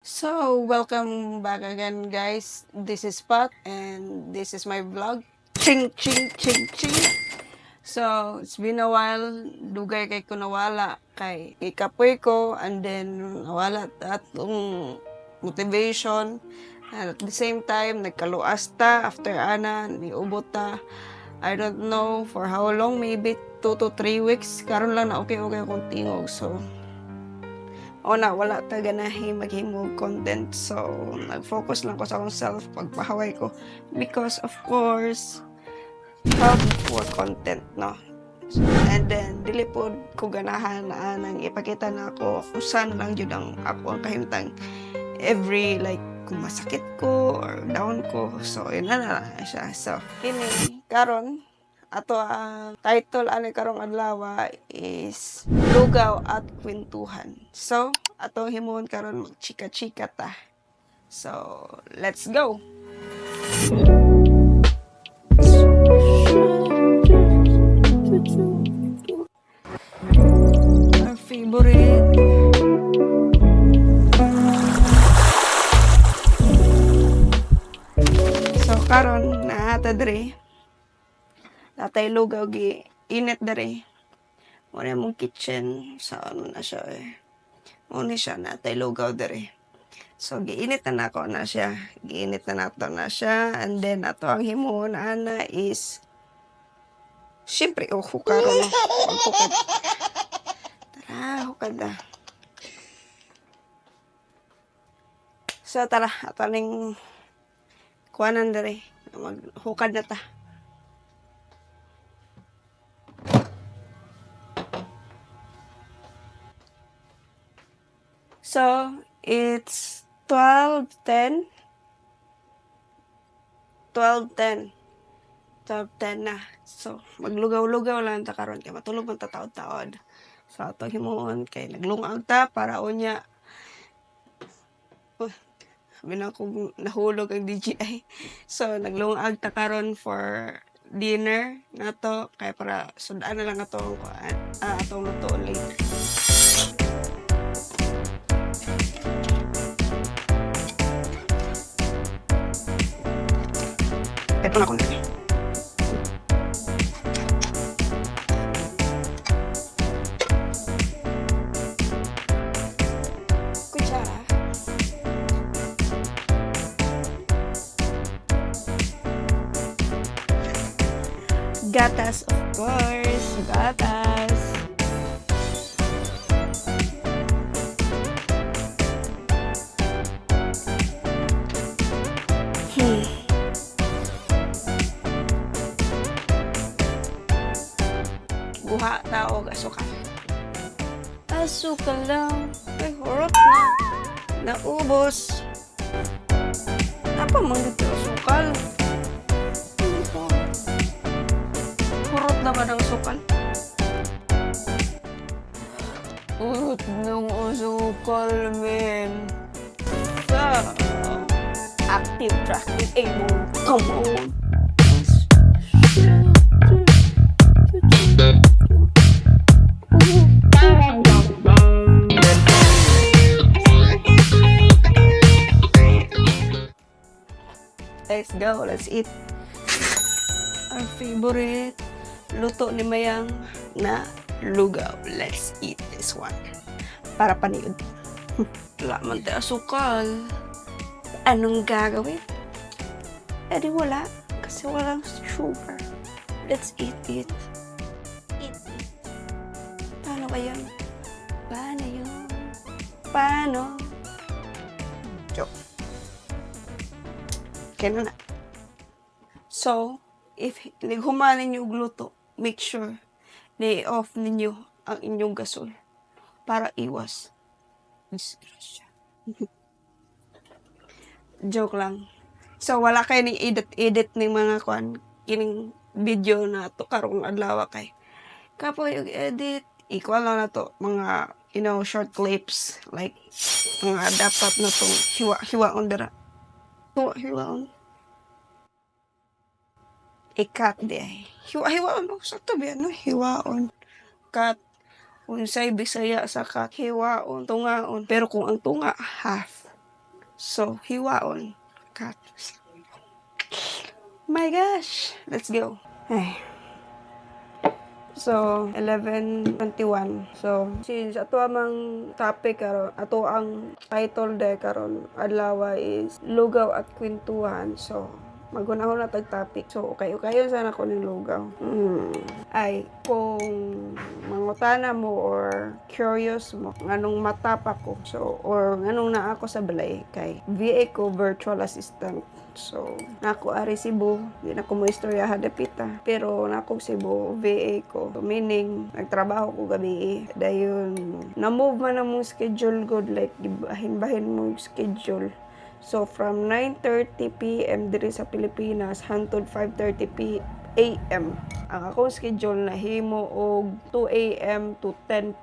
So, welcome back again, guys. This is Pat, and this is my vlog. Ching, ching, ching, ching. So, it's been a while. Dugay kay ko nawala. Kay ikapoy ko, and then nawala atong motivation. And at the same time, nagkaluas ta after ana, niubot ta. I don't know for how long, maybe 2 to 3 weeks. Karon lang na okay akong tingog. So, wala ta ganahi maghimog content. So, nag-focus lang ko sa akong self pagpahaway ko. Because, of course, help for content, no? And then, dili po ko ganahan na nang ipakita na ako kung saan lang yun ang ako ang kahimtang every, like, kung masakit ko or down ko. So, yun na siya. So, kini, karon ato ang title ani karong adlaw is Lugaw at Kwentuhan. So, ato himuon karon magchika-chika ta. So, let's go. Our favorite. So, karon na ata dre. Natay lugaw gi init dere. Muna mong kitchen sa ano na siya eh. Muna siya natay lugaw dere. So giinit na nako na siya. Giinit na nato na siya. And then ato ang himuon ana is syempre hukaro no. Maghukad. Tara, hukad na. So tara, ato ning kuanan dere. Maghukad na ta. So, it's 12:10. 12:10. 12:10 na. So, maglugaw-lugaw lang ta karon kay matulog man ta taod-taod. So, ato himuon kay naglungag ta para unya. Sabi na akong nahulog ang DJI. So, naglungag ta karon for dinner nato kay para sudaan na lang atong atong luto later. Ito na ako na. Kutsara. Gatas, of course. Gatas. Buha tao asukal. Asukal lang. Ay, hurot na. Naubos. Apa mang dito asukal? Hurot na ba ng asukal? Hurot ng asukal, men. So, active tracking mode. Come on. Let's go, let's eat. Our favorite luto ni Mayang na lugaw. Let's eat this one. Para paniod. Wala man tayo asukal. Anong gagawin? Eh di wala. Kasi walang sugar. Let's eat it. Eat it. Paano ba yun? Paano yun? Paano? Joke. Kaya na. So, if naghumanan ninyo og luto, make sure na i-off ninyo ang inyong gasol para iwas disgrasya. Joke lang. So, wala kayo ning edit ng mga kining video na to karong adlaw kay. Kapoy yung edit, equal lang na to mga, short clips. Like, mga dapat na tong hiwa-hiwaon dira. Hiwa-hiwaon. Ikat di ay. Hiwa-hiwaon mo. Sa tabi, hiwaon. Kat. Unsay Bisaya sa kat. Hiwaon. Tungaon. Pero kung ang tunga, half. So, hiwaon. Cut. My gosh! Let's go. Ay. So, 11:21. So, since ato amang topic karon, ato ang title de karon adlaw is lugaw at kwentuhan. So, maghunahon na tag topic. So, kayo sana ko ning lugaw. Ay, kung mangutana mo or curious mo, nganong matapa ko. So, or nganong naa ako sa balay kay VA ko virtual assistant. So, nako ari Cebu, di na ko mo istorya hadapita. Pero nako Cebu, VA ko. So, meaning, nagtrabaho ko gabi. Dayon, na-move man ang mong schedule good, like, bahin-bahin mo schedule. So, from 9:30 p.m. diri sa Pilipinas, hantod 5:30 a.m. Ang akong schedule na himo og 2 a.m. to 10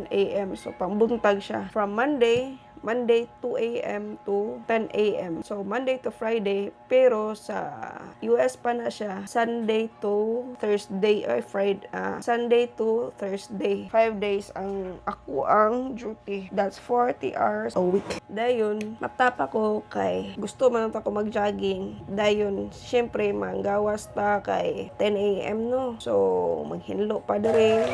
a.m. So, pambuntag siya. From Monday 2 a.m. to 10 a.m. So, Monday to Friday. Pero sa US pa na siya, Sunday to Thursday or Friday. Sunday to Thursday. 5 days ang ako ang duty. That's 40 hours a week. Dayon, matapa ko kay gusto man ako mag-jogging. Dayon, syempre, manggawas ta kay 10 a.m. no. So, maghinlo pa dere.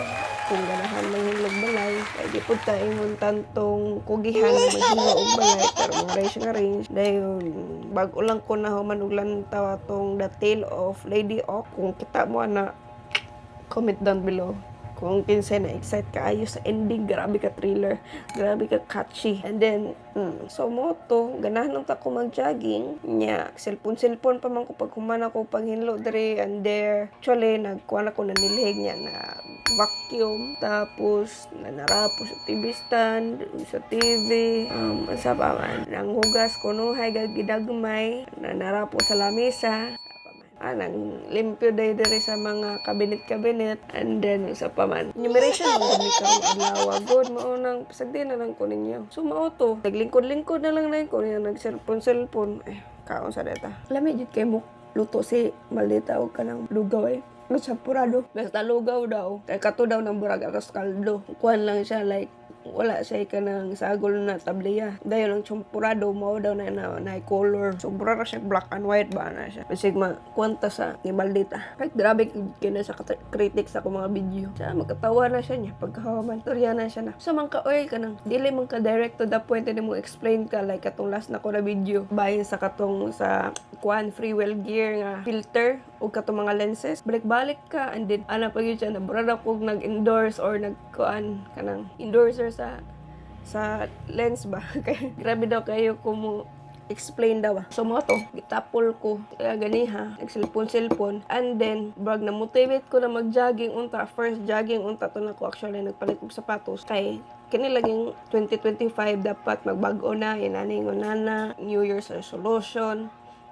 Kung ganahan manghinlog balay. Kaya di po tayo tantong kugihan maghinlo og balay. Pero mga range. Dayon, bago lang ko na humanuglan tawa tong The Tale of Lady Oak. Kung kita mo na, comment down below. Kung kinsa na excite kaayo sa ending, grabe ka thriller, grabe ka catchy. And then, so mo to, ganahan lang ta ko mag-jogging. Nya, cellphone pa man ko pag humana ko paghinlo dere and there. Actually, nagkuha na ko na nilihig niya na vacuum. Tapos, nanarapo sa TV stand, sa TV. Sa paman, nanghugas ko no, hay gagidagmay, nanarapo sa lamesa. Nang limpyo dahil sa mga kabinet-kabinet. And then, sa paman. Enumeration mo kami karong adlaw. Good, maunang pasagdi na lang ko ninyo. So, mauto. Naglingkod-lingkod na lang ko niya. Nag-cellphone. Kaon sa data. Alam kay mo luto si maldita o ka ng lugaw Champurado. Basta lugaw daw. Kaya kato daw ng burag akas kaldo. Kuhan lang siya like wala siya ka ng sagol na tabliya. Dahil ang champurado mo daw na color. So, burara siya black and white ba na siya. Kasi kwanta sa ni Maldita. Kahit grabe kina sa critics ako mga video. Siya, magkatawa na siya niya. Pagkahamantorya na siya na. So, man ka oil ka nang. Dili man ka direct to the point na mo explain ka. Like, katong last na ko na video. Bahin sa katong sa kuhan free wheel gear nga filter o katong mga lenses. Balik-balik ka. And then, pag yun siya na burara ko nag-endorse or nag-kuhan ka ng endorser sa lens ba. Kaya grabe daw kayo kung mo explain daw. So mo to, gitapol ko. Kaya ganiha, nag-cellphone. And then, brag na motivate ko na mag-jogging unta. First jogging unta to na ko actually nagpalit kong sapatos. Kay kinilaging 2025 dapat magbago na, inaningon na, New Year's resolution.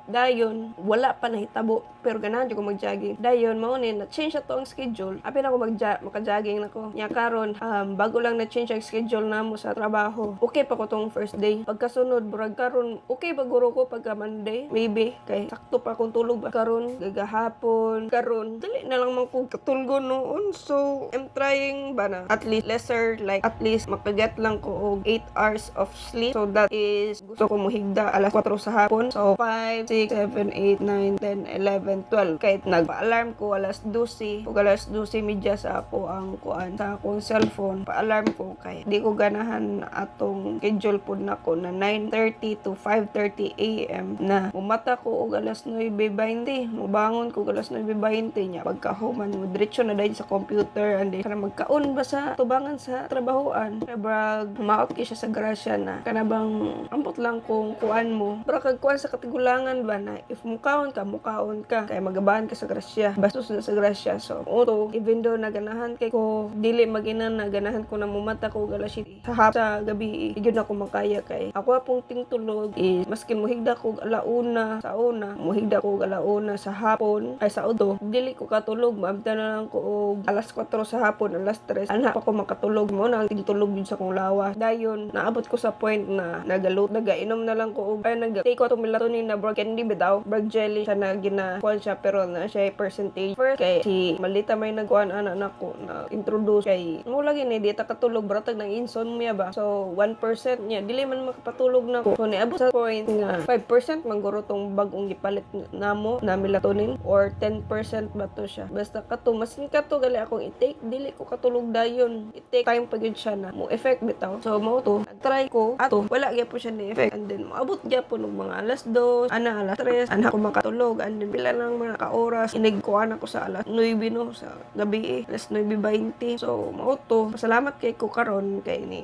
Dayon, wala pa nahitabo, pero ganahan ko mag-jogging. Dayon, maunin, na-change na to ang schedule. Apin ako maka-jogging na ko. Nya karon, bago lang na-change ang schedule na mo sa trabaho. Okay pa ko tong first day. Pagkasunod, burag karon, okay ba guro ko pagka Monday? Maybe, kay sakto pa akong tulog ba? Karon, gagahapon. Karon, dali na lang man ko katulgo noon. So, I'm trying ba na? At least lesser, like, at least makaget lang ko og 8 hours of sleep. So, that is, gusto ko muhigda alas 4 sa hapon. So, 5, 6, 7, 8, 9, 10, 11, 12. Kahit nagpa-alarm ko alas 12, o alas 12 media sa ako ang kuan sa akong cellphone, pa-alarm ko kay di ko ganahan atong schedule pod nako na 9:30 to 5:30 a.m. na umata ko og alas 9:20, mubangon ko alas 9:20 nya pagkahuman mo diretso na dahil sa computer and then kana magkaon ba sa tubangan sa trabahoan. Brag maot ki siya sa grasya na kanabang ambot lang kung kuan mo. Bra kag kuan sa katigulangan ba na if mukaon ka kay magabahan ka sa grasya bastos na sa grasya. So oto even though naganahan kay ko dili maginan naganahan ko na mumata ko alas 7 sa gabi gyud na ko makaya kay ako apong tingtulog is maski muhigda ko alauna sa una muhigda ko alauna sa hapon ay sa udo dili ko katulog maabta na lang ko og alas 4 sa hapon alas 3 ana pa ko makatulog mo na ang tingtulog yun sa kong lawas. Dayon naabot ko sa point na nagainom na lang ko og ay nag-take ko atong melatonin na broken candy bitaw, brag jelly siya na ginakuan siya pero na siya percentage. First kay si Malita may nagkuan ana nako na introduce kay mo lagi ni di ta katulog bratag ng insomnia ba. So 1% niya dili man makapatulog na ko. So niabot sa point nga 5% mangguro tong bagong gipalit namo na melatonin or 10% ba to siya. Basta kato masin kato gali akong i-take dili ko katulog dayon. I-take time pa gyud siya na mo effect bitaw. So mo to nag-try ko ato wala gyud po siya ni effect and then moabot gyapon og mga alas 2 ana alas 3 ana ko makatulog and then pila lang mga ka-oras inigkuan ako sa alas 9 no sa gabi alas 9:20 so mao to pasalamat kay ko karon kay ni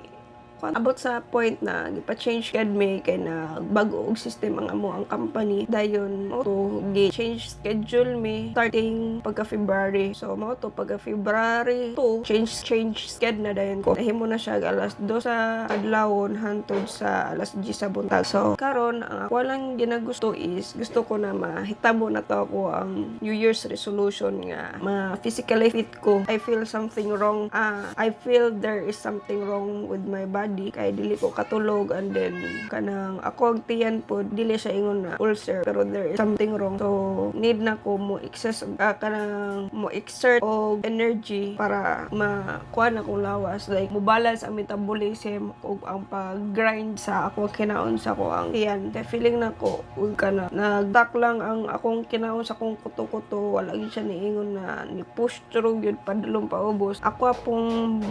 abot sa point na gipa-change kad me kay na bago og system ang amo ang company dayon mo to gi-change schedule me starting pagka February so mo to pagka February to change schedule na dayon ko nahimo na siya alas 2 sa adlawon hantod sa alas 10 sa buntag so karon ang ako lang ginagusto is gusto ko na mahitabo na to ako ang New Year's resolution nga physically fit ko. I feel something wrong I feel there is something wrong with my body kay dili ko katulog and then kanang ako ang tiyan po dili siya ingon na ulcer pero there is something wrong so need na ko mo kanang mo exert og energy para makuha na kong lawas like mo balance ang metabolism ug ang pag-grind sa ako kinaon sa ko ang tiyan kay feeling na ko ug kana nagdak lang ang akong kinaon sa akong kuto-kuto wala gyud siya niingon na ni push through gyud padulong paubos ako pong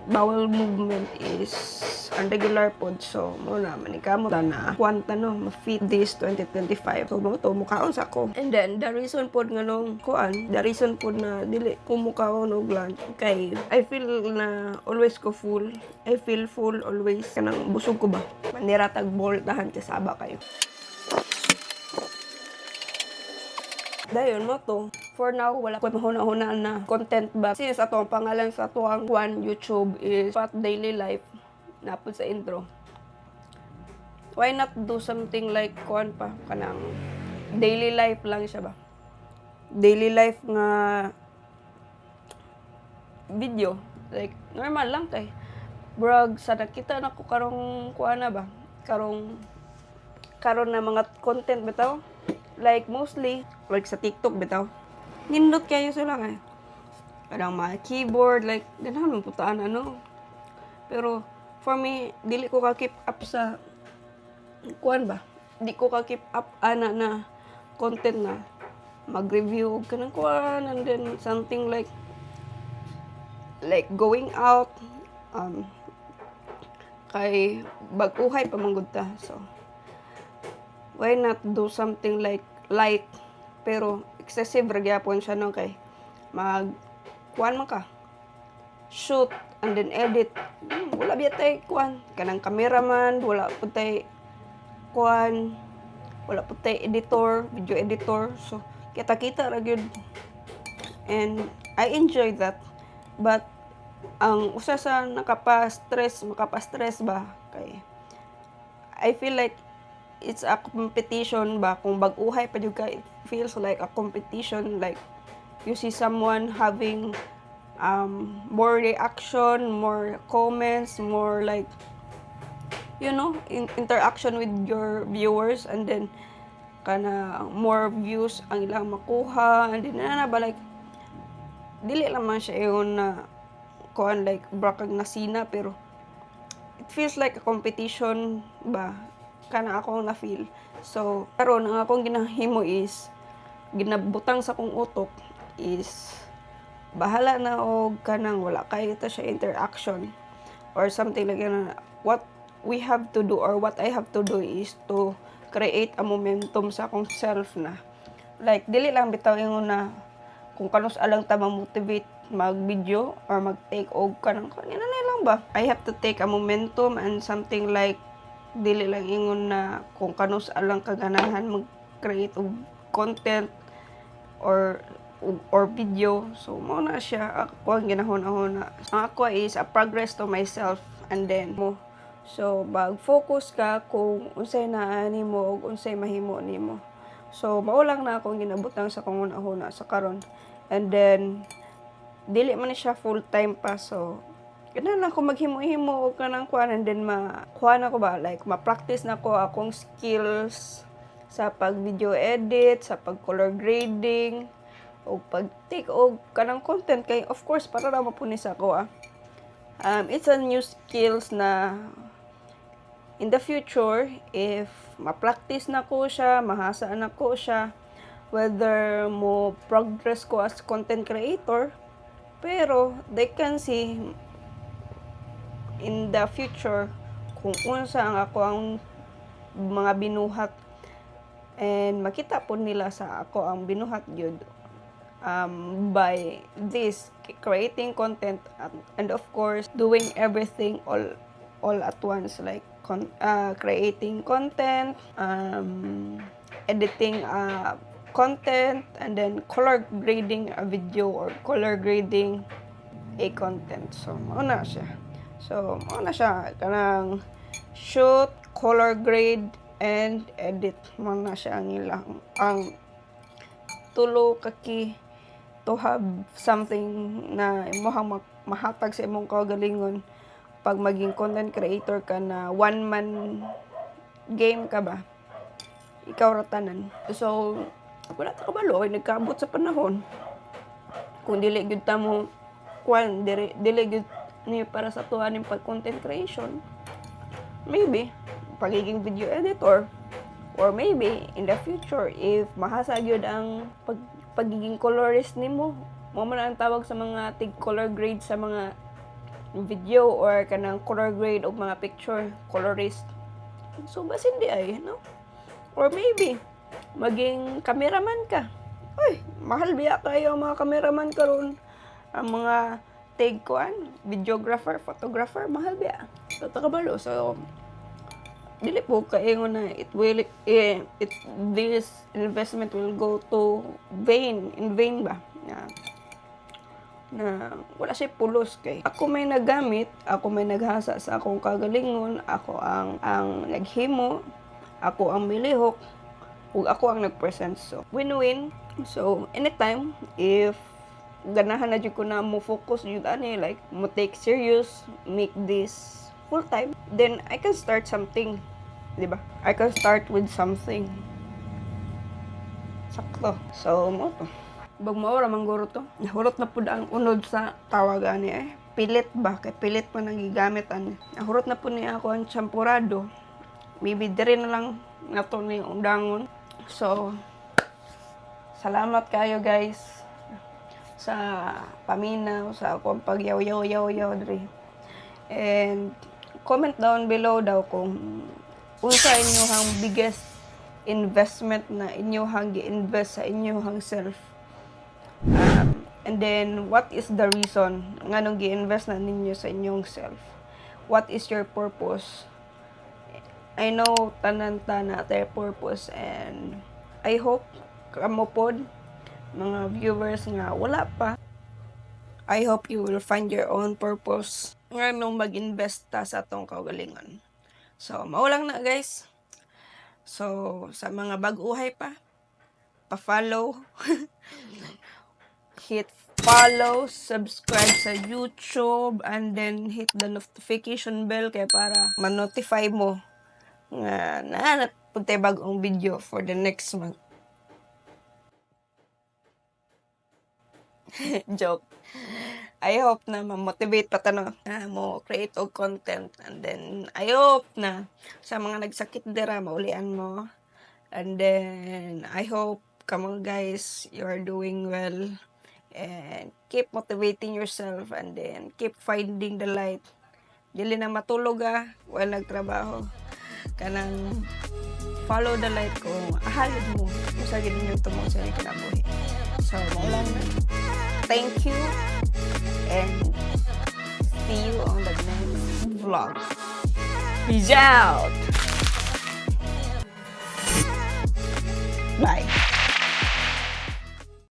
bowel movement is unregular pod so mo na manikamo na kwanta no ma-fit this 2025 so mo to mukaon sa ko and then the reason pod nga nung kuan the reason pod na dili ko mukaon og lunch kay I feel na always ko full I feel full always kanang busog ko ba manira tag boltahan sa saba kayo dayon mo to for now wala ko mahuna-huna na content ba since ato ang pangalan sa ato ang YouTube is Fat Daily Life napod sa intro why not do something like kuan pa kanang daily life lang siya ba daily life nga video like normal lang kay brag sa nakita na ko karong kuan na ba karon na mga content bitaw like mostly like sa TikTok bitaw nindot kayo sila kay kanang mga keyboard like ganahan mo putaan ano pero for me dili ko ka keep up sa kuan ba di ko ka keep up ana na content na mag-review kanang kuan and then something like going out kay bag-uhay pa manggod ta so why not do something like light pero excessive ra gyapon siya no kay mag kuan man ka shoot and then edit wala biya tay kuan kanang cameraman wala pud tay kuan wala pud tay editor video editor so kita ra gyud and I enjoy that but ang usa sa makapa-stress ba kay I feel like it's a competition ba kung bag-uhay pa jud ka it feels like a competition like you see someone having more reaction, more comments, more like you know, interaction with your viewers and then kana more views ang ilang makuha and then na ba like dili lang man siya yung na kuan like brakag nasina pero it feels like a competition ba kana ako na feel so karon ang akong ginahimo is ginabutang sa kong utok is bahala na og kanang wala kay ta siya interaction or something like that what we have to do or what I have to do is to create a momentum sa akong self na like dili lang bitaw ingon na kung kanus alang ta ma-motivate mag-video or mag-take og kanang kanina lang ba I have to take a momentum and something like dili lang ingon na kung kanus alang kaganahan mag-create og content or video so mo na siya ako ang ginahon-ahon na ang ako is a progress to myself and then mo so mag-focus ka kung unsay naa nimo ug unsay mahimo nimo so mao lang na akong ginabutang sa kong una-una sa karon and then dili man siya full time pa so ganun lang ako maghimo-himo og kanang kuan and then makuha na ko ba like ma-practice na ko akong skills sa pag video edit, sa pag color grading, o pag take og kanang content kay of course para ra mapunis ako it's a new skills na in the future if ma-practice na ko siya, mahasa na ko siya, whether mo progress ko as content creator, pero they can see in the future kung unsa ang ako ang mga binuhat and makita po nila sa ako ang binuhat gyud by this creating content and of course doing everything all at once like creating content, editing content, and then color grading a video or color grading a content. So mao na siya kanang shoot, color grade, and edit. Mao na siya ang ilang ang tulo kaki to have something na imong mahatag sa imong kaugalingon pag maging content creator ka na one man game ka ba, ikaw ratanan. So wala ta kabalo ay nagkaabot sa panahon kung dili gyud ta mo dili gyud ni para sa tuwaning pag content creation, maybe pagiging video editor, or maybe in the future if mahasa gyud ang pagiging colorist nimo, mo man ang tawag sa mga tig color grade sa mga video or kanang color grade o mga picture colorist. So basin di ay, no? Or maybe maging cameraman ka. Ay, mahal biya kayo mga cameraman karon. Ang mga take kuan, videographer, photographer, mahal biya. So takabalo. So dili po kaingon na this investment will go to in vain ba? Na wala siya pulos kay ako may nagamit, ako may naghasa sa akong kagalingon, ako ang naghimo, ako ang milihok, ug ako ang nagpresent. So win-win. So anytime if ganahan na jud ko na mo focus jud ani, like mo take serious, make this full time, then I can start something, di ba? I can start with something. Sakto. So mo to. Bag mao ra mangguro to. Nahurot na pud ang unod sa tawag ani pilit ba kay pilit pa nang gigamit ani. Nahurot na pud ni ako ang champurado. Maybe dire na lang nato ni undangon. So salamat kayo guys sa paminaw sa akong pagyaw-yaw diri. And comment down below daw kung unsa inyohang biggest investment na inyohang gi-invest sa inyohang self. And then, what is the reason nga nung gi-invest na ninyo sa inyong self? What is your purpose? I know tanan-tana tayo purpose, and I hope kamo pod mga viewers nga wala pa, I hope you will find your own purpose nga nung mag-invest ta sa atong kaugalingon. So maulang na guys. So sa mga bag-uhay pa-follow hit follow, subscribe sa YouTube, and then hit the notification bell kay para ma-notify mo nga napunta bagong video for the next month. Joke. I hope na ma-motivate pa tano na mo create og content, and then I hope na sa mga nagsakit dira maulian mo, and then I hope kamo guys you are doing well. And keep motivating yourself, and then keep finding the light. Dili na matulog while nagtrabaho. Kanang follow the light ko. Ahalid mo. Usa gid ninyo tumong sa kinabuhi. So, maulang na. Thank you. And see you on the next vlog. Peace out!